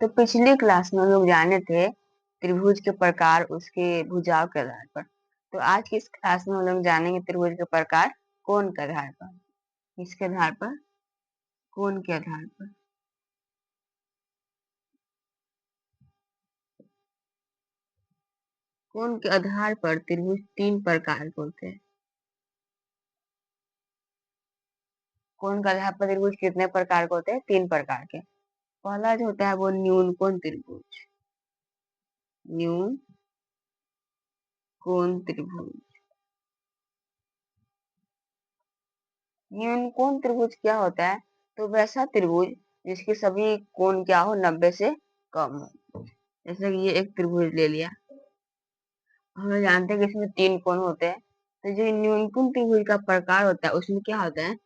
तो पिछली क्लास में हम लोग जाने थे त्रिभुज के प्रकार उसके भुजाओं के आधार पर। तो आज की इस क्लास में हम लोग जानेंगे त्रिभुज के प्रकार कोण के आधार पर। किसके आधार पर? कोण के आधार पर। कोण के आधार पर त्रिभुज 3 प्रकार के होते हैं। कोण के आधार पर त्रिभुज कितने प्रकार के होते हैं? 3 प्रकार के। पहला जो होता है वो न्यून कोण त्रिभुज। न्यून कोण त्रिभुज। न्यून कोण त्रिभुज क्या होता है? तो वैसा त्रिभुज जिसके सभी कोण क्या हो 90 से कम हो। जैसे कि ये एक त्रिभुज ले लिया, हम लोग जानते हैं कि इसमें 3 कोण होते हैं। तो जो न्यून कोण त्रिभुज का प्रकार होता है उसमें क्या होता है,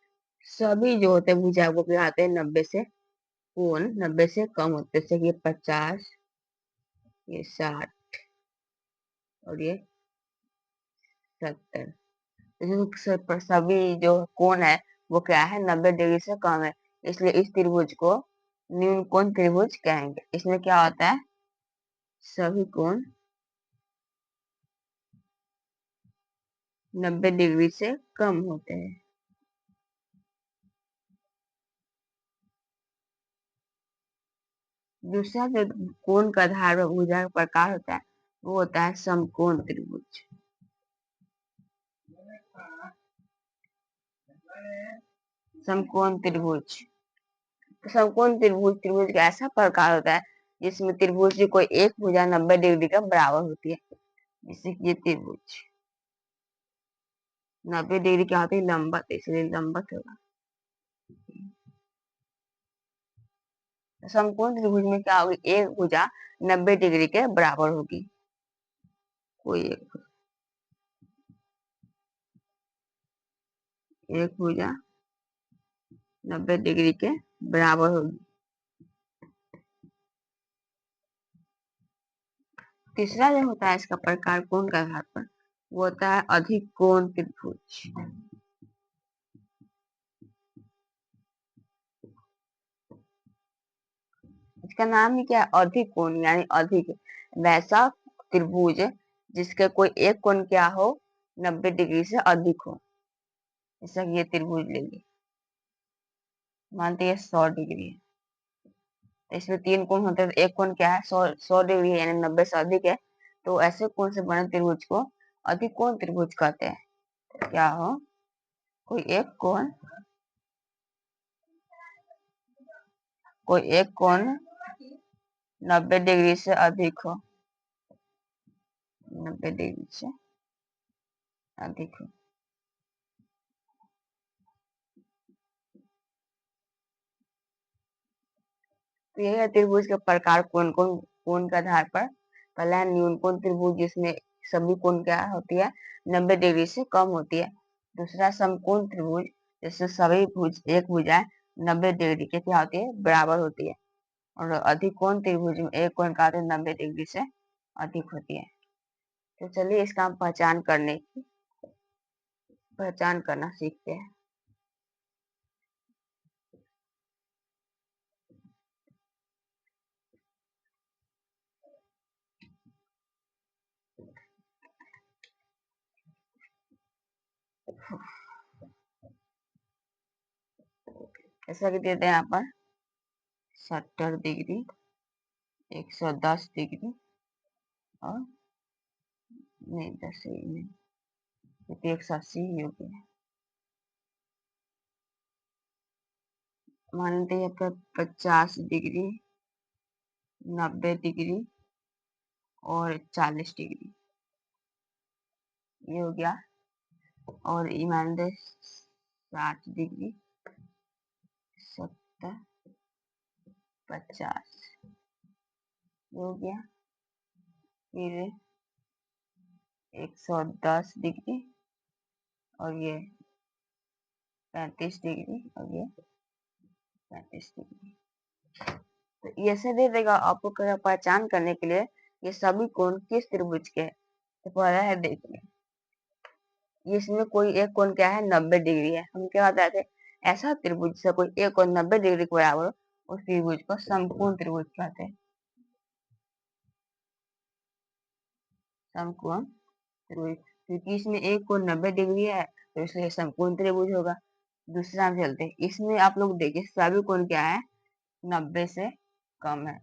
सभी जो होते हैं भुजा वो क्या आते हैं 90 से, कोण 90 से कम होते हैं। जैसे कि ये 50, ये 60 और ये 70। सभी जो कोण है वो क्या है 90 डिग्री से कम है, इसलिए इस त्रिभुज को न्यून कोण त्रिभुज कहेंगे। इसमें क्या होता है, सभी कोण 90 डिग्री से कम होते हैं। दूसरा जो कोण का आधार भुजा का प्रकार होता है वो होता है समकोण त्रिभुज। समकोण त्रिभुज। समकोण त्रिभुज त्रिभुज का ऐसा प्रकार होता है जिसमें त्रिभुज की कोई एक भुजा 90 डिग्री का बराबर होती है। जैसे कि ये त्रिभुज 90 डिग्री क्या होती है, लंबत, इसलिए लंबत होगा। समकोण त्रिभुज में क्या होगी, एक भुजा 90 डिग्री के बराबर होगी। कोई एक भुजा 90 डिग्री के बराबर होगी। तीसरा जो होता है इसका प्रकार कोण के आधार पर वो होता है अधिक कोण त्रिभुज। इसका नाम ही क्या है, अधिक कोण, यानी अधिक वैसा त्रिभुज जिसके कोई एक कोण क्या हो 90 डिग्री से अधिक हो। जैसा कि ये त्रिभुज ले ली, मानते हैं 100 डिग्री है, तो इसमें 3 कोण होते हैं, तो एक कोण क्या है 100 डिग्री है, यानी 90 से अधिक है। तो ऐसे कोण से बने त्रिभुज को अधिक कोण त्रिभुज कहते हैं। क्या हो, कोई एक कोण 90 डिग्री से अधिक हो, 90 डिग्री से अधिक हो। तो यही है त्रिभुज के प्रकार कौन कौन कोण के आधार पर। पहला है न्यून कोण त्रिभुज जिसमें सभी कोण क्या होती है 90 डिग्री से कम होती है। दूसरा समकोण त्रिभुज जिसमें सभी एक भुजाएं 90 डिग्री के क्या होती है, बराबर होती है। और अधिक कोण त्रिभुज में एक कोण का 90 डिग्री से अधिक होती है। तो चलिए इसका हम पहचान करना सीखते हैं। ऐसा कि देते हैं यहाँ पर 70 डिग्री, 110 डिग्री और नहीं 10 नहीं, 180 हो गया। मानते हैं पर 50 डिग्री, 90 डिग्री और 40 डिग्री, ये हो गया। और मान दे 60 डिग्री, 70, 50 हो गया। फिर 110 डिग्री और ये 35 डिग्री और ये 35 डिग्री। तो ऐसे दे देगा आपको पहचान करने के लिए ये सभी कोण किस त्रिभुज के है। तो पहला है देखिए, इसमें कोई एक कोण क्या है 90 डिग्री है। हम क्या बताए थे, ऐसा त्रिभुज से कोई एक कोण 90 डिग्री के बराबर हो उस त्रिभुज को समकोण त्रिभुज कहते हैं। समकोण त्रिभुज, क्योंकि इसमें एक कोण 90 डिग्री है तो इसलिए समकोण त्रिभुज होगा। दूसरे नाम चलते हैं, इसमें आप लोग देखिए सभी कोण क्या है, 90 से कम है।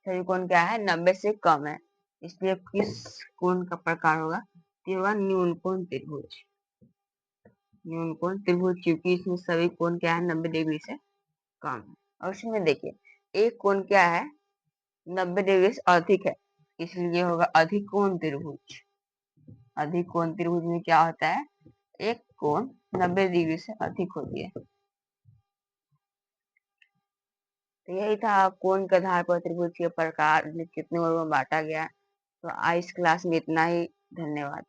सभी कोण क्या है, 90 से कम है, इसलिए किस कोण का प्रकार होगा, तो होगा न्यून कोण त्रिभुज। न्यून कोण त्रिभुज, क्योंकि इसमें सभी कोण क्या है, 90 डिग्री से कम है। और इसमें देखिए एक कोण क्या है, 90 डिग्री से अधिक है, इसलिए होगा अधिक कोण त्रिभुज। अधिक कोण त्रिभुज में क्या होता है, एक कोण 90 डिग्री से अधिक होती है। तो यही था कोण के आधार पर त्रिभुज के प्रकार कितने वर्गों में बांटा गया। तो आज इस क्लास में इतना ही। धन्यवाद।